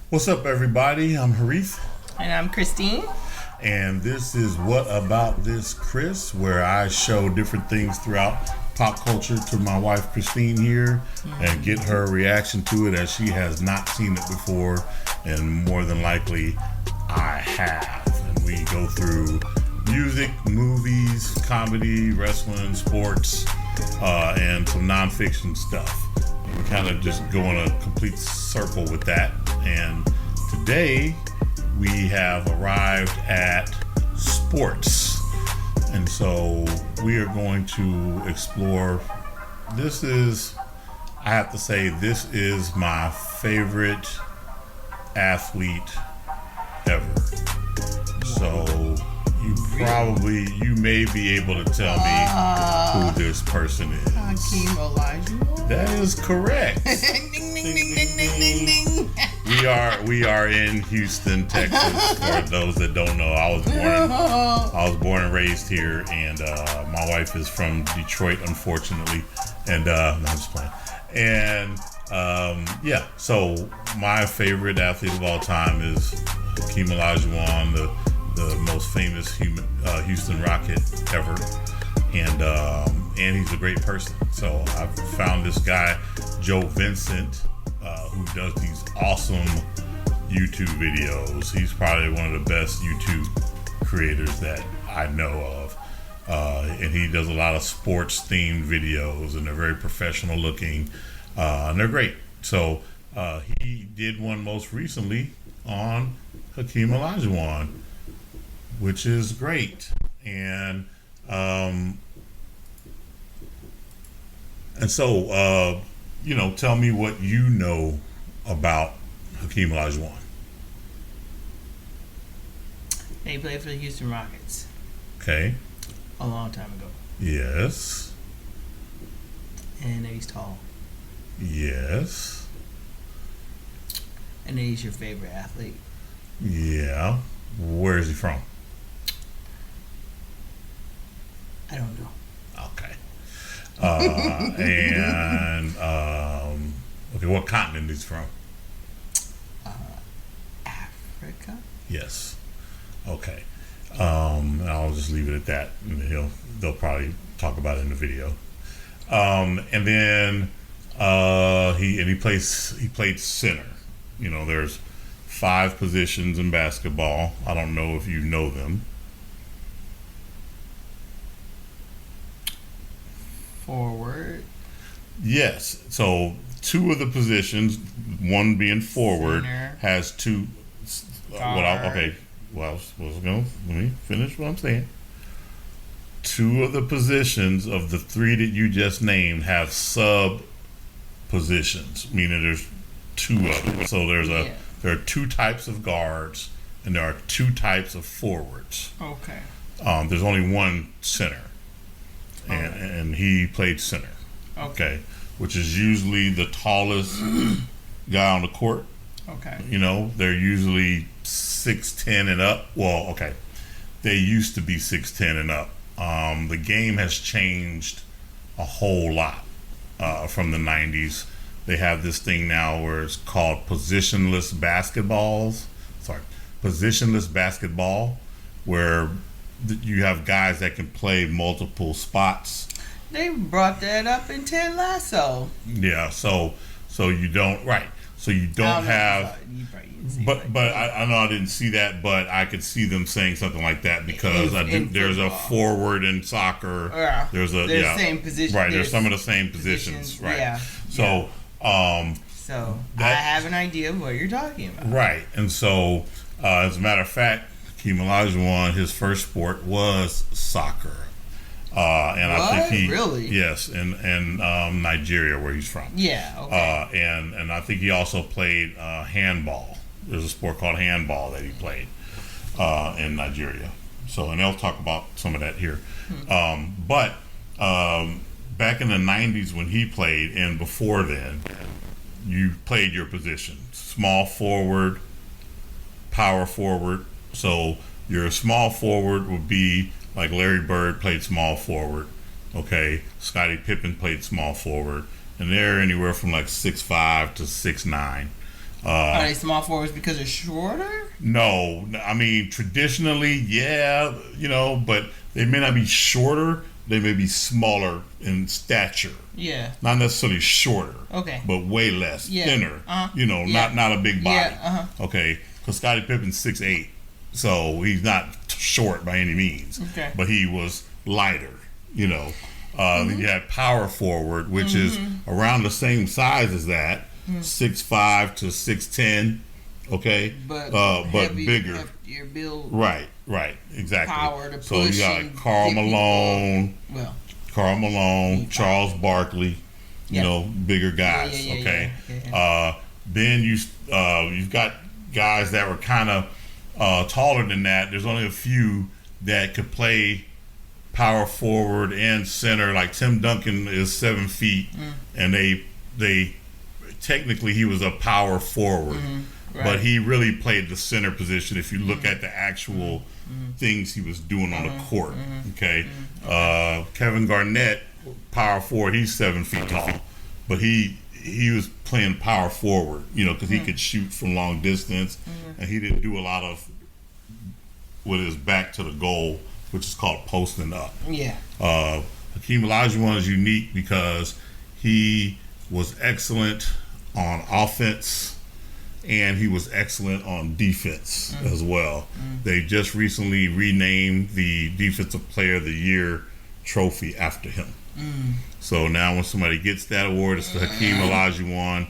What's up, everybody? I'm Harith, And I'm Christine. and this is What About This, Kris, where I show different things throughout pop culture to my wife, Christine, here, and get her reaction to it as she has not seen it before, and more than likely, I have. And we go through music, movies, comedy, wrestling, sports, and some nonfiction stuff. We kind of just go in a complete circle with that. And today we have arrived at sports. And so we are going to explore. I have to say, this is my favorite athlete ever. So you may be able to tell me who this person is. Hakeem Olajuwon. That is correct. Ding, ding, ding, ding, ding, ding, ding. We are in Houston, Texas. For those that don't know, I was born and raised here, and my wife is from Detroit, unfortunately. And no, I'm just playing. And so my favorite athlete of all time is Hakeem Olajuwon, the most famous Houston Rocket ever, and he's a great person. So I found this guy, Joe Vincent, who does these awesome YouTube videos. He's probably one of the best YouTube creators that I know of, and he does a lot of sports themed videos, and they're very professional looking, and they're great. So he did one most recently on Hakeem Olajuwon, which is great. And so tell me what you know about Hakeem Olajuwon. He played for the Houston Rockets Okay. a long time ago. Yes. And he's tall. Yes. And he's your favorite athlete. Yeah. Where is he from? I don't know. Okay. Okay, what continent is he from? Africa? Yes. Okay. I'll just leave it at that, and they'll probably talk about it in the video. And then he played center. There's 5 positions in basketball. I don't know if you know them. Forward. Yes. So 2 of the positions, one being forward, Center. has 2. Let me finish what I'm saying. 2 of the positions of the 3 that you just named have sub positions, meaning there's 2 of them. So there are 2 types of guards, and there are 2 types of forwards. Okay. There's only one center, and he played center. Okay, which is usually the tallest guy on the court. Okay. They're usually 6'10" and up. Well, okay, they used to be 6'10" and up. The game has changed a whole lot from the 90s. They have this thing now where it's called positionless basketball, where you have guys that can play multiple spots. They brought that up in Ted Lasso. Yeah, so you don't have. But I know I didn't see that, but I could see them saying something like that because there's a forward in soccer. Yeah. There's same position. Right, there's some of the same positions. Right. Yeah. So I have an idea of what you're talking about. Right, and so as a matter of fact, Hakeem Olajuwon, his first sport was soccer. And what? I think Really? Yes, in Nigeria, where he's from. Yeah. Okay. And I think he also played handball. There's a sport called handball that he played in Nigeria. So, and they'll talk about some of that here. But back in the 90s when he played, and before then, you played your position: small forward, power forward. So your small forward would be like Larry Bird played small forward. Okay, Scottie Pippen played small forward, and they're anywhere from like 6'5" to 6'9". Are they small forwards because they're shorter? No, I mean traditionally, yeah, but they may not be shorter. They may be smaller in stature. Yeah. Not necessarily shorter. Okay. But way less, thinner. Not a big body. Yeah. Okay, because Scottie Pippen's 6'8", so he's not short by any means. Okay. But he was lighter. Then you had power forward, which is around the same size as that, 6'5" to 6'10". Okay, but bigger. Heftier build. Right, exactly. Power to so push. You got like Karl Malone, Charles Barkley. Bigger guys. Yeah. Then you've got guys that were kind of taller than that. There's only a few that could play power forward and center. Like Tim Duncan is 7 feet, and they technically he was a power forward. Right. But he really played the center position if you look at the actual things he was doing on the court. Okay. Kevin Garnett, power forward, he's 7 feet tall. But he was playing power forward, because he could shoot from long distance, and he didn't do a lot of with his back to the goal, which is called posting up. Yeah. Hakeem Olajuwon is unique because he was excellent on offense, and he was excellent on defense as well. They just recently renamed the Defensive Player of the Year trophy after him. So now when somebody gets that award, it's the Hakeem Olajuwon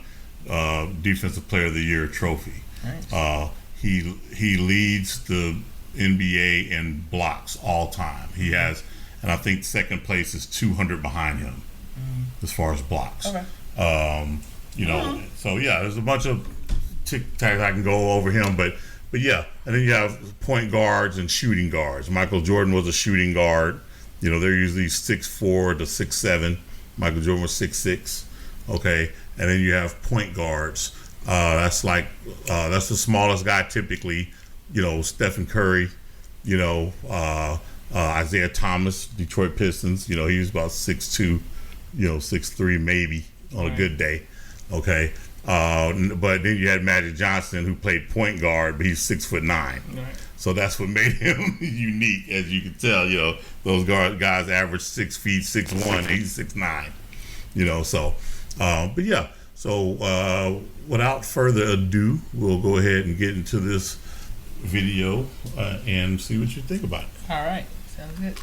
Defensive Player of the Year trophy. Nice. He leads the NBA in blocks all time. He has, and I think second place is 200 behind him as far as blocks. Okay. So yeah, there's a bunch of tic-tacs I can go over him, but yeah, and then you have point guards and shooting guards. Michael Jordan was a shooting guard. They're usually 6'4" to 6'7". Michael Jordan was 6'6". Okay, and then you have point guards. That's the smallest guy typically. Stephen Curry. Isaiah Thomas, Detroit Pistons. He was about 6'2", 6'3" maybe on a good day. Okay. But then you had Magic Johnson, who played point guard, but he's 6'9". Right. So that's what made him unique, as you can tell. Those guys average 6 feet, 6'1", he's 6'9". But yeah. So without further ado, we'll go ahead and get into this video and see what you think about it. All right, sounds good.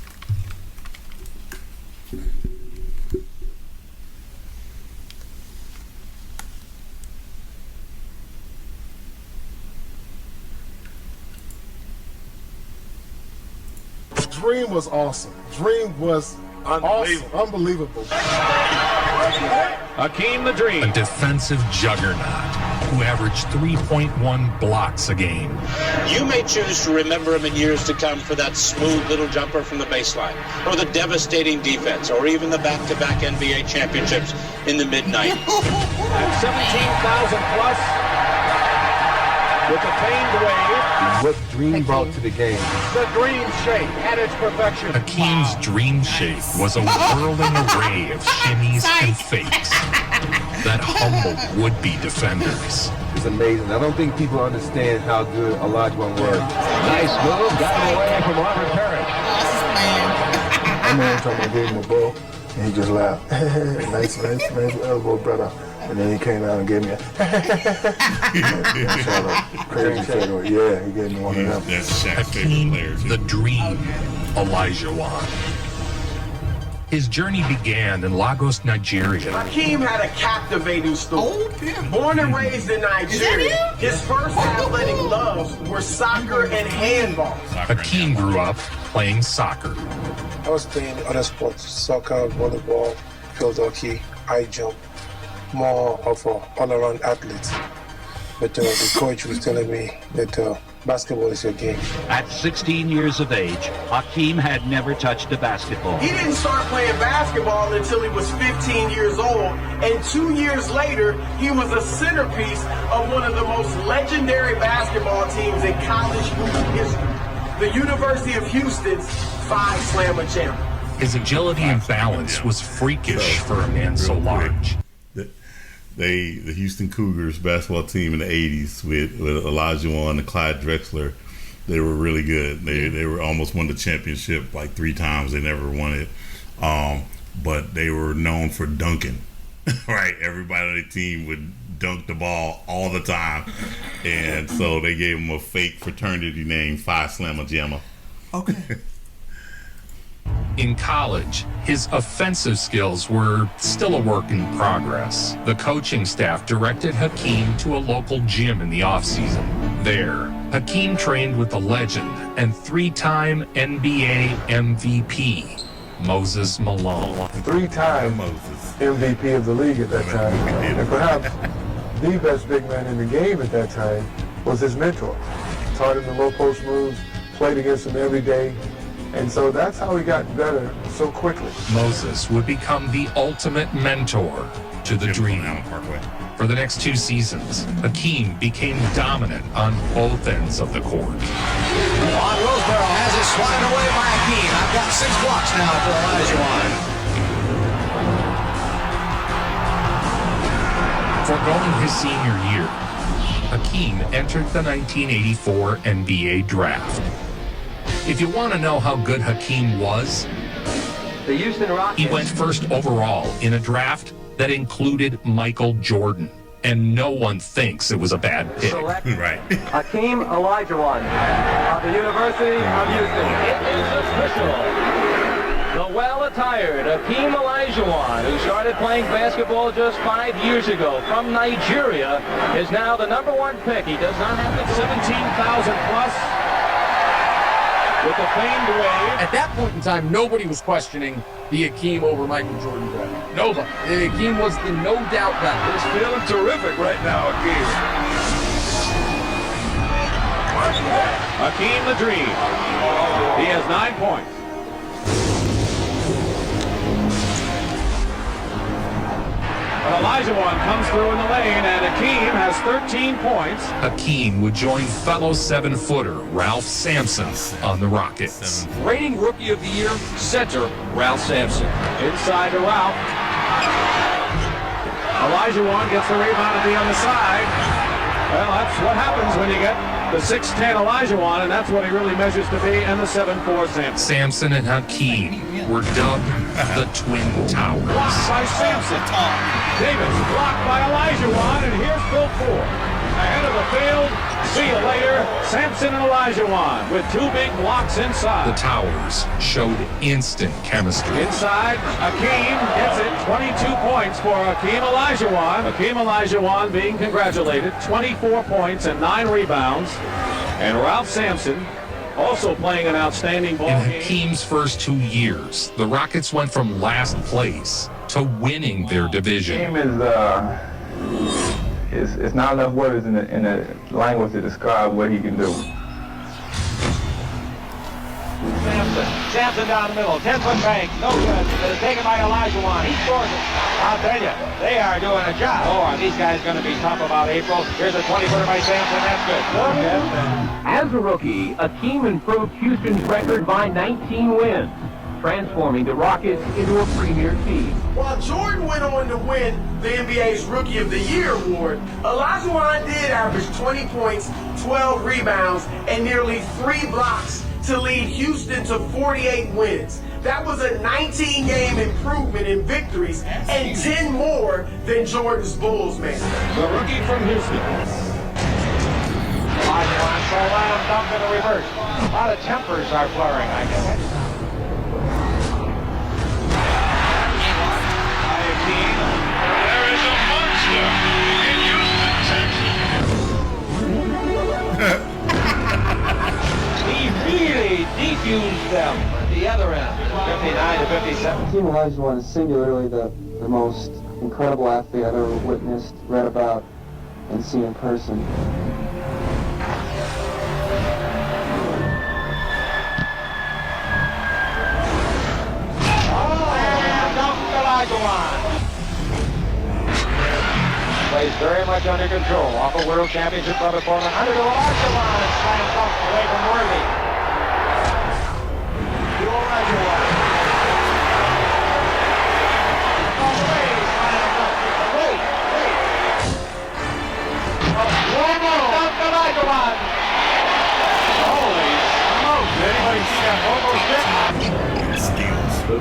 Dream was awesome. Dream was unbelievable. Hakeem the Dream, a defensive juggernaut who averaged 3.1 blocks a game. You may choose to remember him in years to come for that smooth little jumper from the baseline, or the devastating defense, or even the back-to-back NBA championships in the mid-90s. At 17,000 plus, with a feigned wave. What Dream brought to the game. The dream shake at its perfection. Hakeem's dream shake was a whirling array of shimmies and fakes that humbled would-be defenders. It's amazing. I don't think people understand how good Olajuwon was. Nice move, got it away from Robert Parrish. My man told me I gave him a ball, and he just laughed. nice elbow, brother. And then he came out and gave me a crazy fadeaway. Yeah, he gave me one of them. That's Shaq's favorite Hakeem player, too. the Dream Olajuwon. His journey began in Lagos, Nigeria. Hakeem had a captivating story. Born and raised in Nigeria, his first athletic loves were soccer and handball. Hakeem grew up playing soccer. I was playing other sports, soccer, volleyball, field hockey, high jump. More of an all-around athlete. But the coach was telling me that basketball is your game. At 16 years of age, Hakeem had never touched a basketball. He didn't start playing basketball until he was 15 years old, and 2 years later, he was a centerpiece of one of the most legendary basketball teams in college hoop history, the University of Houston's 5-slammer champion. His agility and balance was freakish for a man so large. the Houston Cougars basketball team in the 80s with Olajuwon and Clyde Drexler, they were really good. They were almost won the championship like 3 times. They never won it. But they were known for dunking. Right? Everybody on the team would dunk the ball all the time. And so they gave him a fake fraternity name, Phi Slamma Jamma. Okay. In college, his offensive skills were still a work in progress. The coaching staff directed Hakeem to a local gym in the offseason. There, Hakeem trained with the legend and 3-time NBA MVP, Moses Malone. 3-time MVP of the league at that time. And perhaps the best big man in the game at that time was his mentor. Taught him the low post moves, played against him every day. And so that's how he got better so quickly. Moses would become the ultimate mentor to the dream. For the next 2 seasons, Hakeem became dominant on both ends of the court. Roseboro has it swatted away by Hakeem. I've got 6 blocks now for Olajuwon. Foregoing his senior year, Hakeem entered the 1984 NBA draft. If you want to know how good Hakeem was, the Houston Rockets. He went first overall in a draft that included Michael Jordan, and no one thinks it was a bad pick. Right. Hakeem Olajuwon of the University of Houston. It is official. The well-attired Hakeem Olajuwon, who started playing basketball just 5 years ago from Nigeria, is now the #1 pick. He does not have the 17,000 plus. With the famed wave. At that point in time, nobody was questioning the Hakeem over Michael Jordan draft. Nobody. The Hakeem was the no-doubt guy. He's feeling terrific right now, Hakeem. Hakeem the Dream. He has 9 points. But Olajuwon comes through in the lane, and Hakeem has 13 points. Hakeem would join fellow 7-footer Ralph Sampson on the Rockets. Reigning Rookie of the Year, center Ralph Sampson. Inside to Ralph. Olajuwon gets the rebound at the other side. Well, that's what happens when you get the 6'10 Olajuwon, and that's what he really measures to be, and the 7'4 Sampson. Sampson and Hakeem were dubbed the Twin Towers. Blocked by Sampson. Davis blocked by Olajuwon, and here's Phil Ford. Ahead of the field, see you later, Sampson and Olajuwon with 2 big blocks inside. The Towers showed instant chemistry. Inside, Hakeem gets it, 22 points for Hakeem Olajuwon. Hakeem Olajuwon being congratulated, 24 points and 9 rebounds. And Ralph Sampson also playing an outstanding ball In game. Hakeem's first 2 years, the Rockets went from last place to winning their division. Hakeem is not enough words in the language to describe what he can do. Sampson down the middle, 10-foot bank, no good. It's taken by Olajuwon. He scores it. I'll tell you, they are doing a job. Oh, are these guys going to be tough about April? Here's a 20-footer by Sampson. That's good. As a rookie, Hakeem improved Houston's record by 19 wins, transforming the Rockets into a premier team. While Jordan went on to win the NBA's Rookie of the Year award, Olajuwon did average 20 points, 12 rebounds, and nearly 3 blocks to lead Houston to 48 wins. That was a 19-game improvement in victories and 10 more than Jordan's Bulls, man. The rookie from Houston. Olajuwon so loud, dump in the reverse. A lot of tempers are flaring, I guess. There is a monster in Houston, Texas. He really defused them at the other end, 59 to 57. Hakeem Olajuwon is singularly the most incredible athlete I've ever witnessed, read about, and seen in person. Plays very much under control. Off a World Championship rubber opponent. Under to Olajuwon and slam dunk away from Worthy. To Olajuwon. All the way, slam dunk. Wait.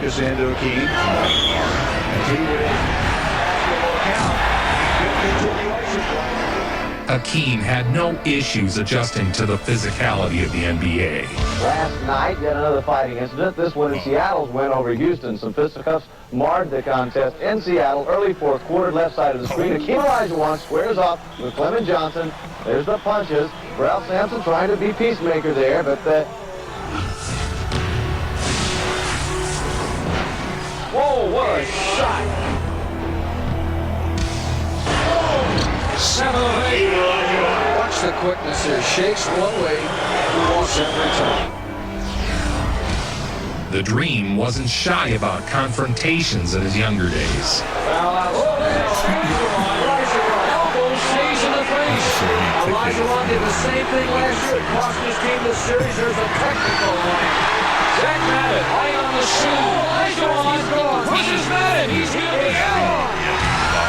focus into Hakeem. As he would basketball count. Good continuation. Hakeem had no issues adjusting to the physicality of the NBA. Last night, yet another fighting incident. This one in Seattle's win over Houston. Some fisticuffs marred the contest in Seattle. Early fourth quarter, left side of the screen. Hakeem Olajuwon squares off with Clement Johnson. There's the punches. Ralph Sampson trying to be peacemaker there, but Whoa, what a shot! 7 of 8. Watch the quickness here. Shakes one way, walks every time. The Dream wasn't shy about confrontations in his younger days. Elbow stays in the face. Olajuwon did the same thing last year. It cost his team the series. There's a technical line. Zach Madden lying on the shoe. Olajuwon's gone. Pushes Madden. He's going to be out.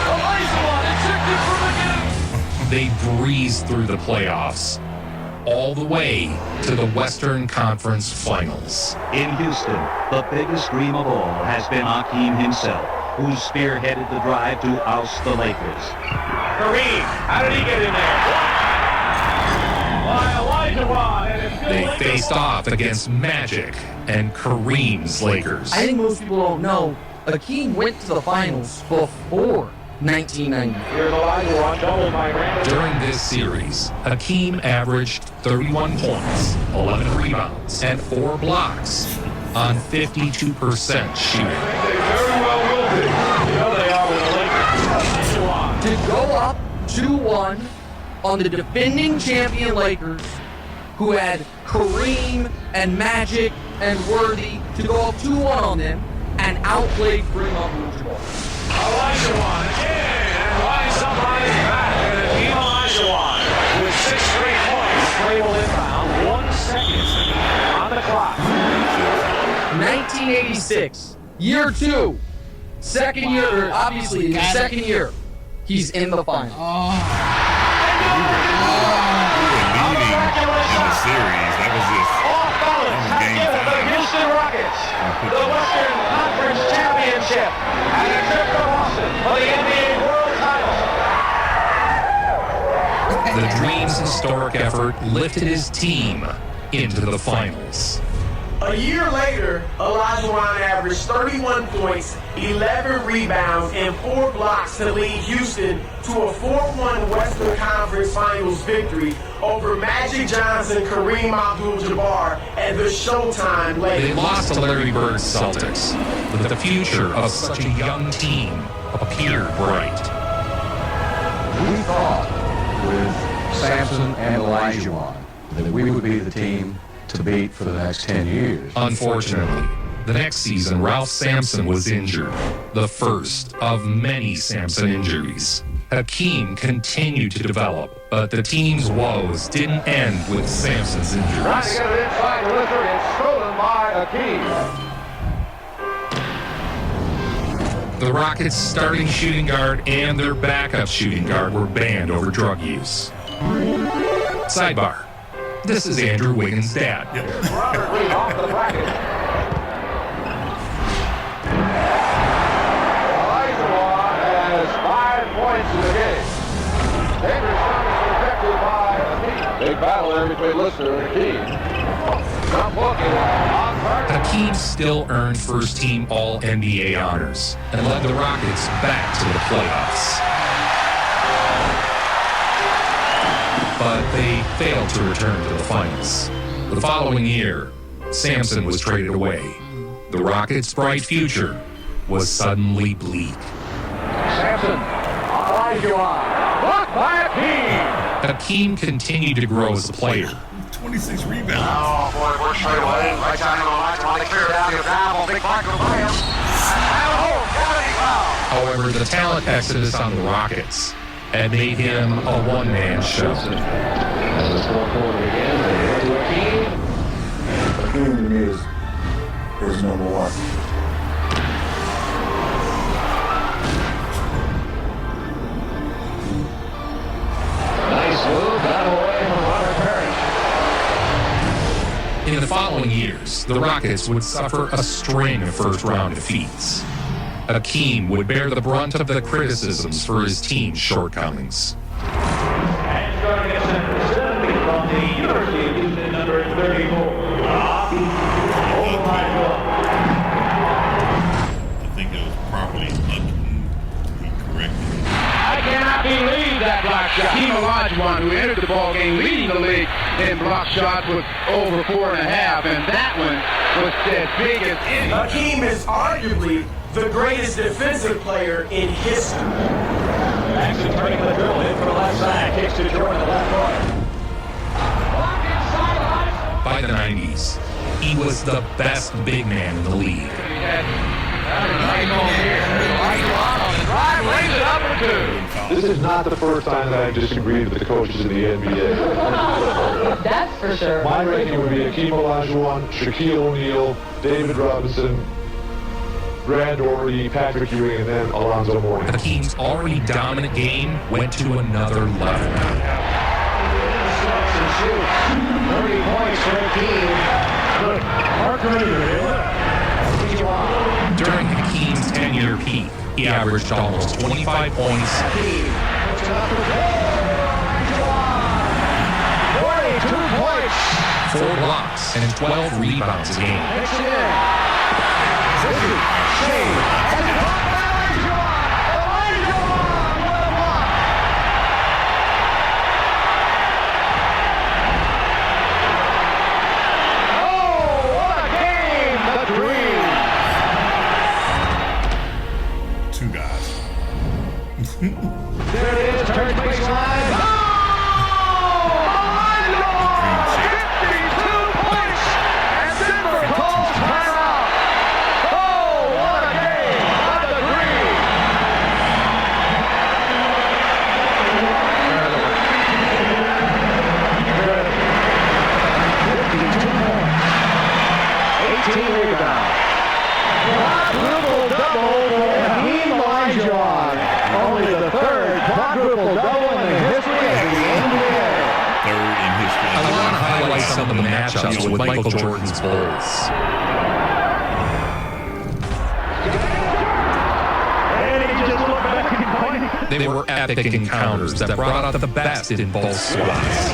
Olajuwon ejected from the game. They breezed through the playoffs, all the way to the Western Conference Finals. In Houston, the biggest dream of all has been Hakeem himself, who spearheaded the drive to oust the Lakers. Kareem, how did he get in there? Why, Olajuwon, and it's good. They faced off against Magic and Kareem's Lakers. I think most people don't know, Hakeem went to the finals before 1990. Here's Olajuwon, double by Randall. During this series, Hakeem averaged 31 points, 11 rebounds, and 4 blocks on 52% shooting. They very well will be. You know they are with the Lakers. To go up 2-1 on the defending champion Lakers, who had Kareem and Magic and Worthy, to go up 2-1 on them and outplayed Kareem Abdul-Jabbar. Olajuwon again, and lines up on his back, and Hakeem Olajuwon with 6 straight points. Play will inbound, 1 second on the clock. 1986, year 2, second year, obviously the second year, he's in the final. In the series, that was just game 5. The Houston Rockets, the Western Conference Championship, and a trip to Boston for the NBA World Title. The Dream's historic effort lifted his team into the finals. A year later, Olajuwon averaged 31 points, 11 rebounds, and 4 blocks to lead Houston to a 4-1 Western Conference Finals victory over Magic Johnson, Kareem Abdul-Jabbar, and the Showtime Lakers. They lost to Larry Bird's Celtics, but the future of such a young team appeared bright. We thought with Sampson and Olajuwon that we would be the team to beat for the next 10 years. Unfortunately, the next season, Ralph Sampson was injured, the first of many Sampson injuries. Hakeem continued to develop, but the team's woes didn't end with Sampson's Trying to injuries. get it inside the lifter, it's stolen by Hakeem. The Rockets' starting shooting guard and their backup shooting guard were banned over drug use. Sidebar. This is Andrew Wiggins' dad. Robert Lee off the bracket. Olajuwon has 5 points in the game. Dangerous shot is rejected by Hakeem. Big battle there between Lister and Hakeem. Not looking on target. Hakeem still earned first-team All-NBA honors and led the Rockets back to the playoffs. But they failed to return to the finals. The following year, Sampson was traded away. The Rockets' bright future was suddenly bleak. Sampson, Olajuwon, blocked by Hakeem. Hakeem continued to grow as a player. 26 rebounds. Oh, boy, we're straight away. Right time to Olajuwon to clear it out. He'll drive on big Mark will buy him. However, the talent exodus on the Rockets had made him a one-man show. As the score forward again, they head to Hakeem. Hakeem to me is number one. Nice move, got away from Robert Parrish. In the following following years, the Rockets would suffer a string of first-round defeats. Hakeem would bear the brunt of the criticisms for his team's shortcomings. And starting at center, 70 from the University of Houston, number 34. Hakeem Olajuwon. I think it was properly corrected. I cannot believe that block shot. Hakeem Olajuwon, who entered the ball game leading the league in block shots, was over 4.5, and that one was as big as any. Hakeem is arguably the greatest defensive player in history. Jackson turning the dribble in from the left side, kicks to Jordan in the left corner. By the 90s, he was the best big man in the league. This is not the first time that I've disagreed with the coaches in the NBA. That's for sure. My ranking would be Hakeem Olajuwon, Shaquille O'Neal, David Robinson, Brad Doherty, Patrick Ewing, and then Alonzo Mourning. Hakeem's already dominant game went to another level. 30 points for Hakeem. During Hakeem's 10-year peak, he averaged almost 25 points, 42 points, 4 blocks, and 12 rebounds a game. Two guys. There it is, turns baseline. Oh! 52 points! And Denver calls timeout. Oh, what a game! On the green! 52 points. 18 rebounds. Quadruple double for Hakeem Olajuwon. Only the third quadruple double in the history of the NBA. Third in history. I want to highlight some of the matchups with Michael Jordan's Bulls. They were epic encounters that brought out the best in both squads.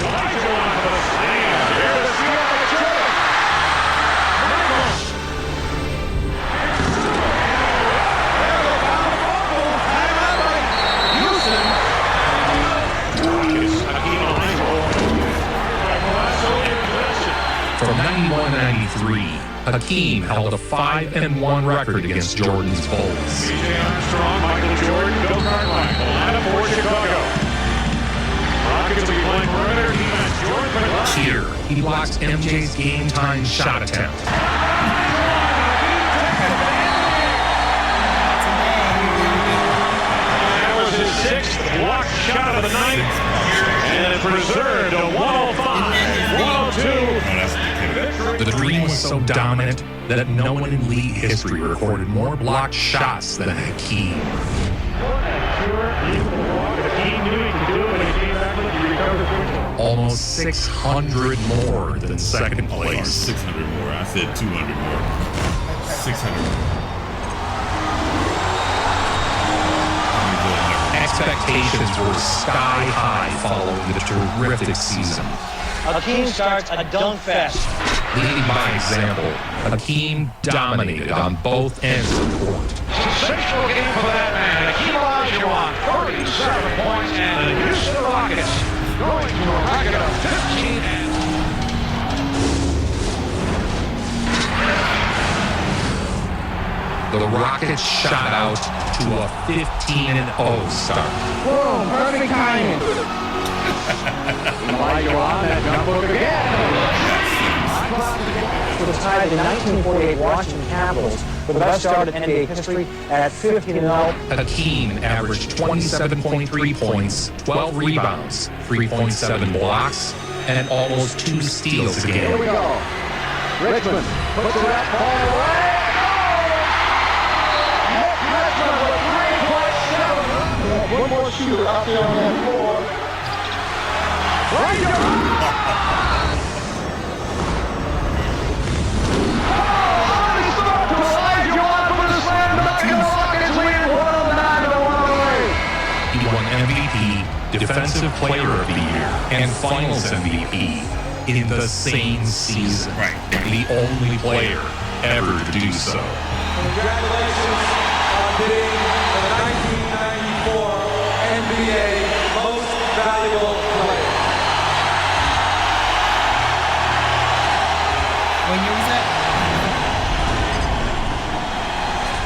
From 91-93, Hakeem held a 5-1 record against Jordan's Bulls. B.J. Armstrong, Michael Jordan, Bill Carmichael, Atlanta for Chicago. Rockets will be playing perimeter defense. Jordan. Here, he blocks MJ's game-time shot attempt. That was his 6th block shot of the night, and it preserved a 105-102. The Dream was so dominant that no one in league history recorded more blocked shots than Hakeem. Almost 600 more than second place. 600 more. I said 200 more. 600 more. Expectations were sky high following the terrific season. Hakeem starts a dunk fest. Leading by example, Hakeem dominated on both ends of the court. Sensational game for that man. Hakeem Olajuwon, 37 points, and the Houston Rockets going to a record of 15 and The Rockets shot out to a 15-0 start. Boom, perfect timing. Olajuwon, that jump hook again. Was tied the 1948 Washington Capitals for the best start in NBA history at 15-0. Hakeem averaged 27.3 points, 12 rebounds, 3.7 blocks, and almost 2 steals a game. Here we go. Richmond puts that ball away. Nick Richmond with 3.7. One more shooter out there on that floor. Defensive Player of the Year and Finals MVP in the same season. Right. The only player ever to do so. Congratulations on being the 1994 NBA Most Valuable Player. What year was that?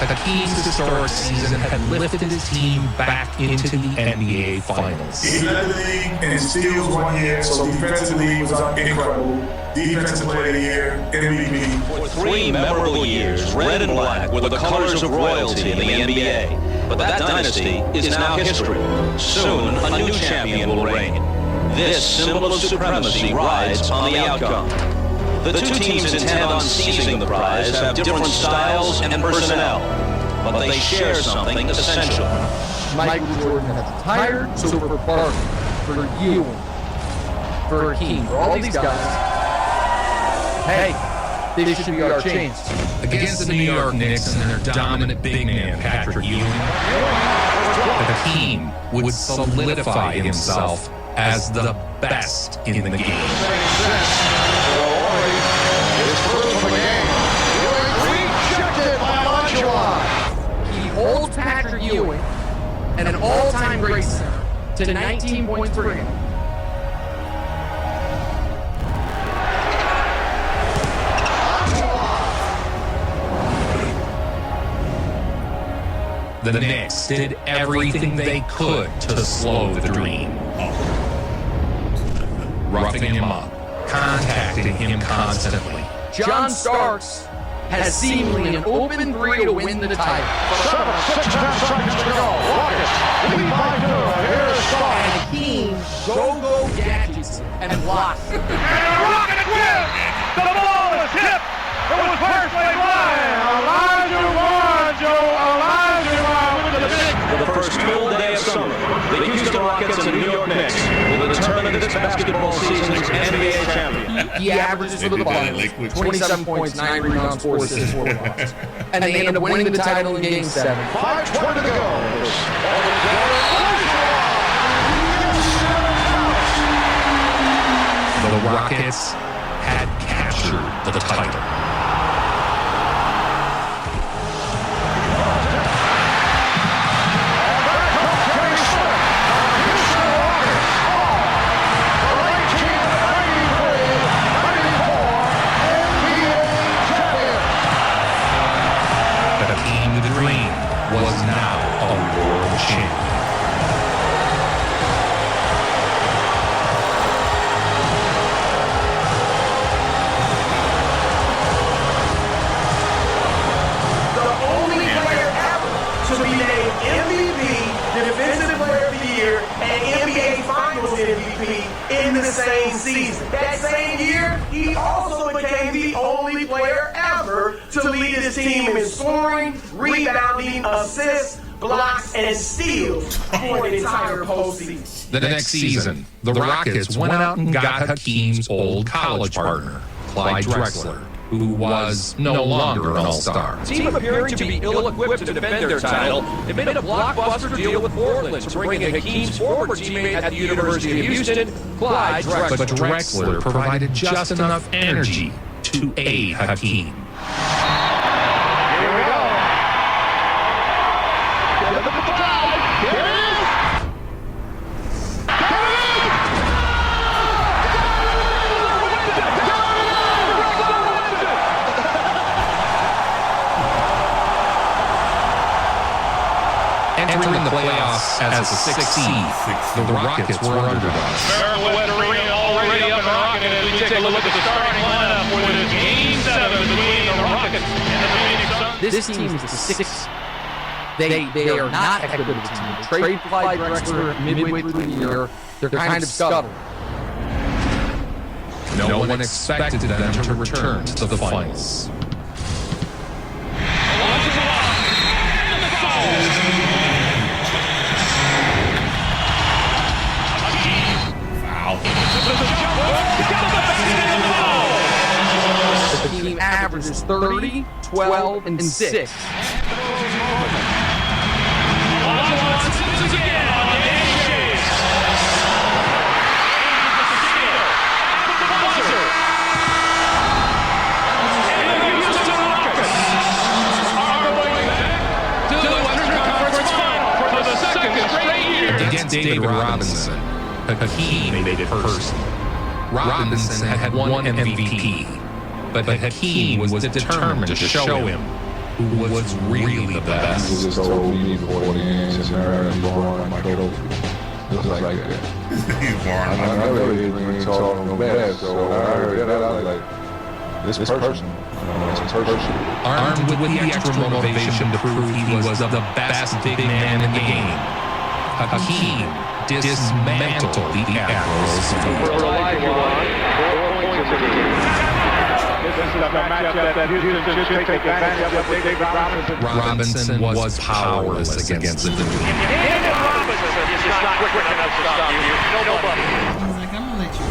Hakeem's historic season had lifted his team back into the NBA Finals. He led the league in steals 1 year, so defensively was incredible. Defensive Player of the Year, MVP. For 3 memorable years, red and black were the colors of royalty in the NBA. But that dynasty is now history. Soon, a new champion will reign. This symbol of supremacy rides on the outcome. The two teams intent on seizing the prize have different styles and personnel, but they share something essential. Michael Jordan has retired, so for Barkley, for Ewing, for Hakeem, for all these guys, hey, this should be our chance. Against the New York Knicks and their dominant big man, Patrick Ewing, Hakeem would solidify himself as the best in the game. Rejected by Olajuwon. He holds Patrick Ewing at an all-time great center to 19 points per game. The Knicks did everything they could to slow the dream. Roughing him up, contacting him constantly. John Starks has seemingly an open 3 to win the title. 6 seconds to go. Rockets lead by 2. Here's Starks. And Hakeem go gadgets and blocks. And the Rockets win! The ball is tipped! It was first played by Olajuwon, For the first full day of summer, the Houston Rockets and the New York Knicks will determine this basketball season's NBA champion. He averages for the Bucks 27 points, 9 rebounds, 4 assists, 4 blocks. And they end up winning the title in Game 7. 5:20 to go. The Rockets had captured the title. Was now a world champion. The only player ever to be named MVP, Defensive Player of the Year, and NBA Finals MVP in the same season. That same year, he also became the only player ever to lead his team in scoring, rebounding, assists, blocks, and steals for an entire postseason. The next season, the Rockets went out and got Hakeem's old college partner, Clyde Drexler, who was no longer an all-star. Team appearing to be ill-equipped to defend their title, it made a blockbuster deal with Portland to bring in Hakeem's former teammate at the University of Houston, Clyde Drexler. But Drexler provided just enough energy to aid Hakeem. Here we go. Get it at the top. Here it is. Entering the playoffs as a 6th seed, the Rockets were underdogs. Fairweather Arena already up and rocking as we take a look at the starting lineup for this Game 7 between the Rockets and the Phoenix Suns. This team is the 6th. They are not a good team. Trade Clyde Drexler midway through the year. They're kind of scuttled. No one expected them to return to the finals. The team averages 30, 12, and 6. David Robinson, Hakeem made it personal. Robinson had won MVP, but Hakeem was determined to show him who was really the best. He just told me before the games and I borrowed my trophy. Just like that. I never didn't talk no bad, so I heard that. I was like, this person. Armed with the extra motivation to prove he was the best big man in the game, Hakeem dismantled the Admirals. This is a matchup that Houston should take advantage of with David Robinson. Robinson was powerless against the David Robinson is not quick enough to stop you. Nobody. He's like, I'm gonna let you.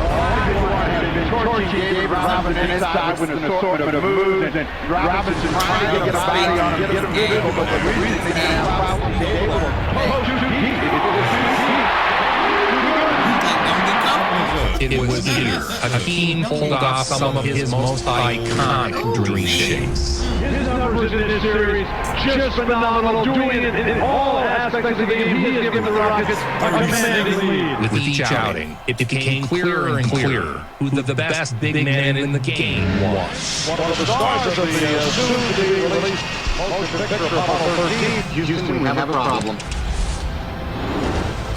Olajuwon has been torching David Robinson inside with an assortment of moves, and then Robinson trying to get a body on him, get a dribble, but the reason they can't foul is able to post too deep. It was here Hakeem pulled off some of his most iconic dream shakes. His numbers in this series just phenomenal, doing it in all aspects of the game. He has given the Rockets a commanding lead. With each outing, it became clearer and clearer who the best big man in the game was. One of the stars of the soon-to-be-released motion picture Apollo 13. Houston, we have a problem.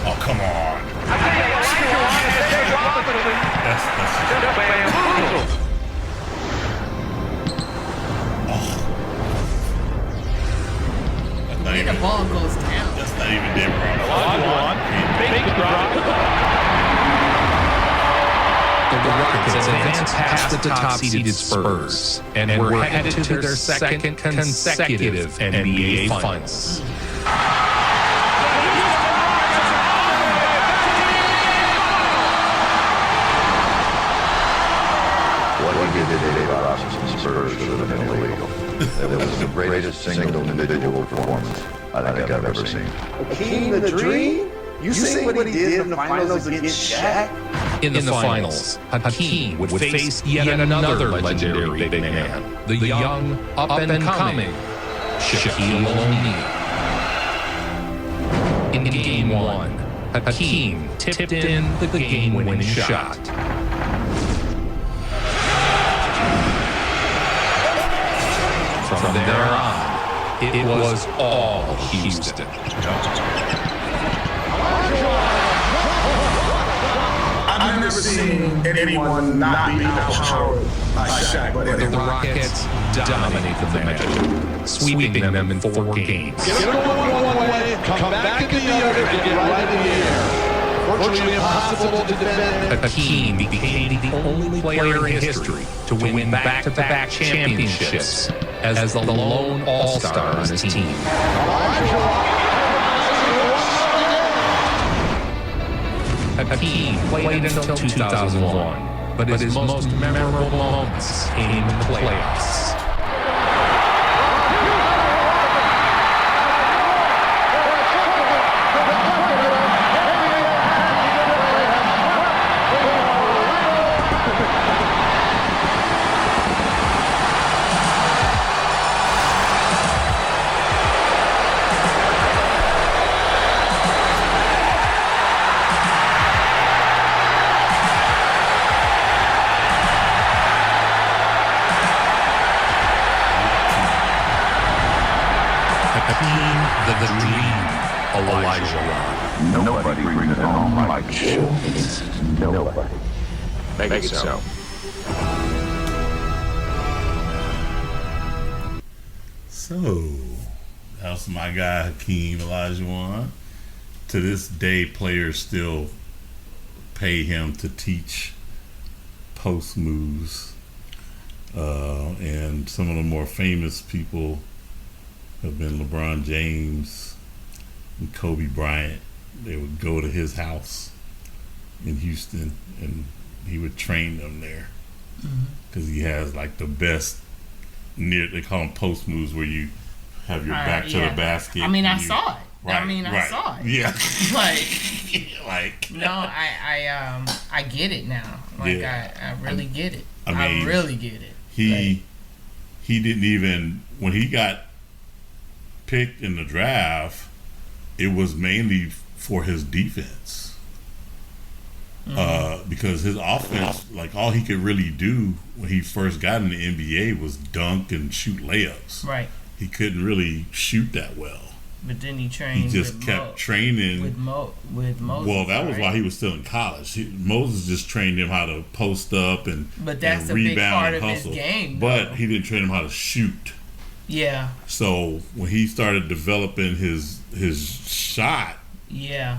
Oh, come on. That's And the ball goes down. That's not even David Robinson. The Rockets advanced past the top-seeded Spurs and were headed to their second consecutive NBA Finals. What he did to David Robinson Spurs should have been illegal. It was the greatest single individual performance I think I've ever seen. Hakeem the Dream? You see what he did in the finals against Shaq? In the finals, Hakeem would face yet another legendary big man, the young, up-and-coming Shaquille O'Neal. In Game 1, Hakeem tipped in the game-winning shot. From there on, it was all Houston. I've never seen anyone not be outpowered by Shaq. But the Rockets dominated the match, sweeping them in 4 games. Get it one way, come back in the other, and get right in the air. Virtually impossible to defend. Hakeem became the only player in history to win back-to-back championships as the lone all-star on his team. Hakeem played until 2001, but his most memorable moments came in the playoffs. The dream, Olajuwon. Nobody brings it home like you. Nobody. Make it so. So, that was my guy, Hakeem Olajuwon. To this day, players still pay him to teach post moves. And some of the more famous people have been LeBron James and Kobe Bryant. They would go to his house in Houston and he would train them there because he has like the best they call them post moves where you have your back to the basket. I mean, I saw it. Right, I saw it. Yeah. like no, I get it now. Like I really get it. I really get it. He didn't even, when he got picked in the draft, it was mainly for his defense. Because his offense, like all he could really do when he first got in the NBA was dunk and shoot layups. Right. He couldn't really shoot that well. But then he trained. He just kept training with Moses. Well, that was while he was still in college. Moses just trained him how to post up and but that's and a rebound big part and of hustle. his game. But he didn't train him how to shoot. Yeah. So when he started developing his shot,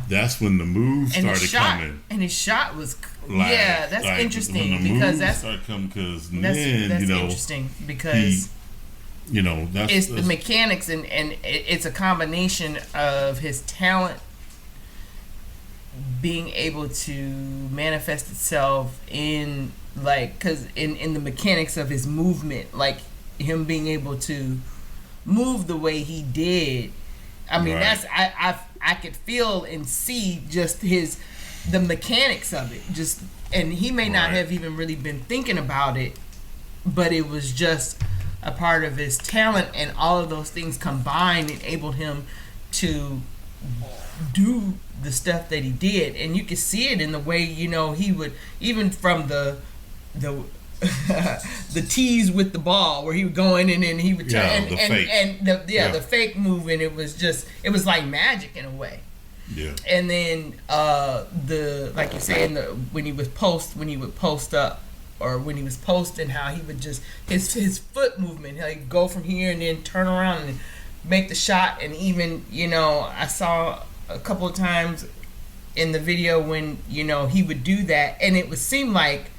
that's when the moves started coming. And his shot was that's like interesting when the because moves started coming because that's interesting because it's the mechanics and it's a combination of his talent being able to manifest itself in because in the mechanics of his movement, like him being able to move the way he did. I mean, that's I could feel and see just the mechanics of it. Just and he may not have even really been thinking about it, but it was just a part of his talent, and all of those things combined enabled him to do the stuff that he did. And you could see it in the way he would, even from the tease with the ball where he would go in and then he would turn the fake move, and it was like magic in a way. Yeah. And then like you say when he would post up or when he was posting, how he would just his foot movement, he'd go from here and then turn around and make the shot. And even I saw a couple of times in the video when he would do that, and it would seem like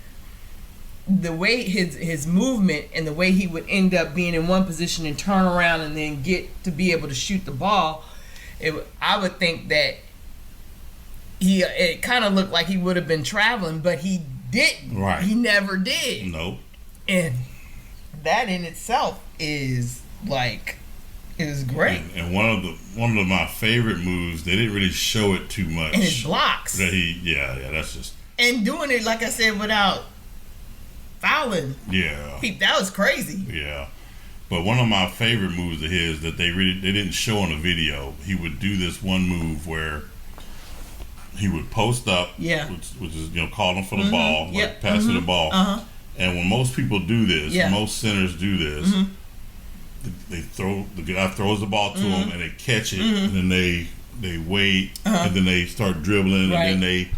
the way his movement and the way he would end up being in one position and turn around and then get to be able to shoot the ball, I would think that it kind of looked like he would have been traveling, but he didn't. Right. He never did. Nope. And that in itself is great. And one of my favorite moves, they didn't really show it too much. And his blocks. That that's just. And doing it, like I said, without fouling. Yeah. That was crazy. Yeah. But one of my favorite moves of his that they didn't show on the video, he would do this one move where he would post up, which is calling for the ball, like passing the ball. And when most people do this, most centers do this, the guy throws the ball to him and they catch it, and then they wait, and then they start dribbling, and then they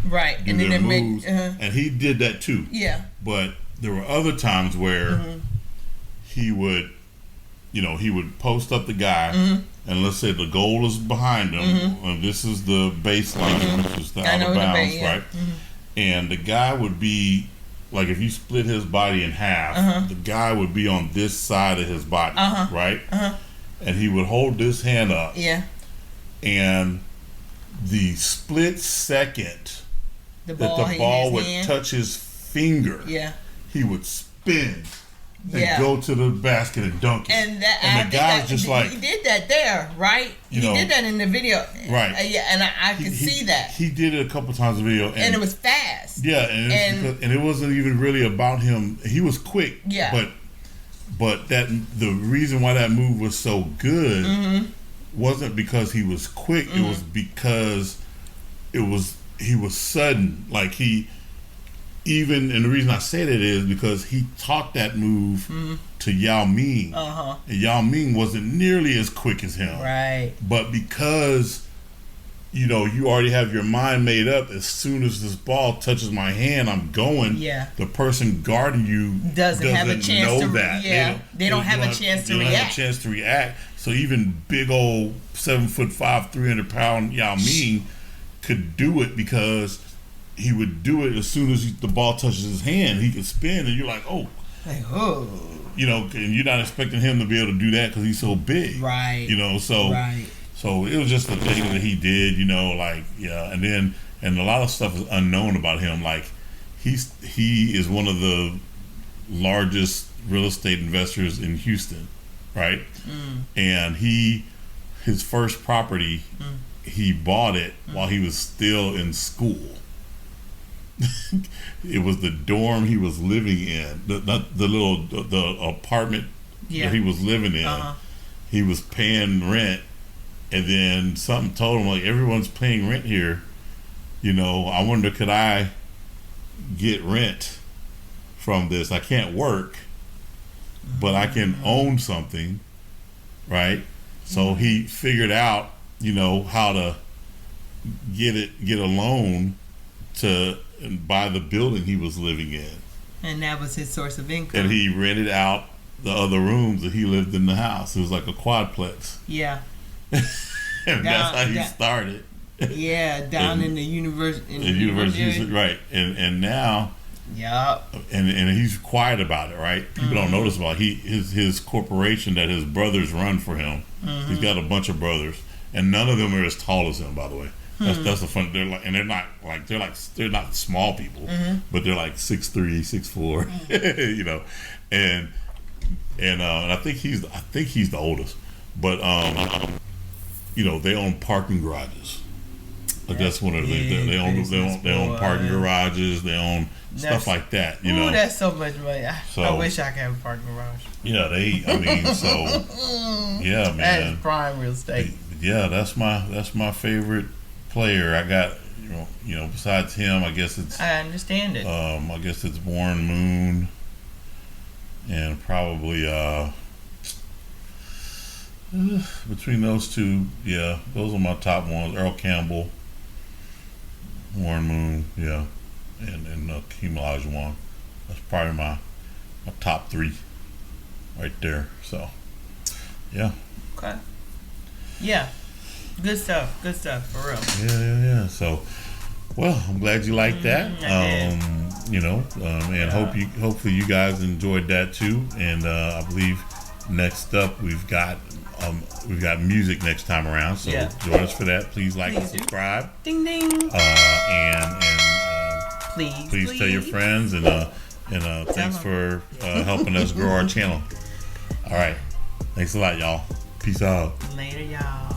do their moves. And he did that too. Yeah. But there were other times where he would, he would post up the guy, and let's say the goal is behind him, and this is the baseline, which is the out of bounds, right? And the guy would be, like if you split his body in half, the guy would be on this side of his body, right? And he would hold this hand up. Yeah. And the split second that the ball would touch his finger, he would spin and go to the basket and dunk it. And the guy was just he did that there, right? He did that in the video, right? And I could see that he did it a couple times in the video, and it was fast. Yeah, and it wasn't even really about him. He was quick. Yeah, but that the reason why that move was so good wasn't because he was quick. It was because he was sudden. Like and the reason I say that is because he taught that move to Yao Ming. And Yao Ming wasn't nearly as quick as him. Right. But because, you already have your mind made up, as soon as this ball touches my hand, I'm going. Yeah. The person guarding you doesn't have a chance know to that. Yeah. They don't have a chance to react. They don't have a chance to react. So even big old 7'5", 300-pound Yao Ming could do it because he would do it as soon as the ball touches his hand. He could spin, and you're like, oh. And you're not expecting him to be able to do that because he's so big. Right. So it was just the thing that he did, and a lot of stuff is unknown about him. Like, he is one of the largest real estate investors in Houston, right? And his first property, he bought it while he was still in school. It was the dorm he was living in, the apartment that he was living in. He was paying rent And then something told him, like, everyone's paying rent here. You know, I wonder, could I get rent from this? I can't work, but I can own something, right? So he figured out, you know, how to get a loan to buy the building he was living in. And that was his source of income. And he rented out the other rooms that he lived in the house. It was like a quadplex. Yeah. And that's how he started. Yeah, down in the university. Right. And now. Yeah. And he's quiet about it, right? People don't notice about it. His corporation that his brothers run for him. He's got a bunch of brothers, and none of them are as tall as him, by the way. That's the fun. They're not small people, but they're like 6'3", 6'4", you know, and I think he's the oldest, but you know, they own parking garages. Like that's one of the they own parking garages. They own stuff like that. You know, that's so much money. I wish I could have a parking garage. Yeah, yeah, man. That's prime real estate. Yeah, that's my favorite player. I got, you know, besides him, I guess it's. I understand it. I guess it's Warren Moon, and probably between those two, yeah, those are my top ones. Earl Campbell, Warren Moon, yeah, and Hakeem Olajuwon. That's probably my top three, right there. So, yeah. Okay. Yeah. Good stuff, for real. Yeah. So, well, I'm glad you liked that. You know, and hopefully you guys enjoyed that too. And I believe next up we've got music next time around. So join us for that. Please like and subscribe. Ding ding. And please tell your friends and thanks for helping us grow our channel. All right, thanks a lot, y'all. Peace out. Later, y'all.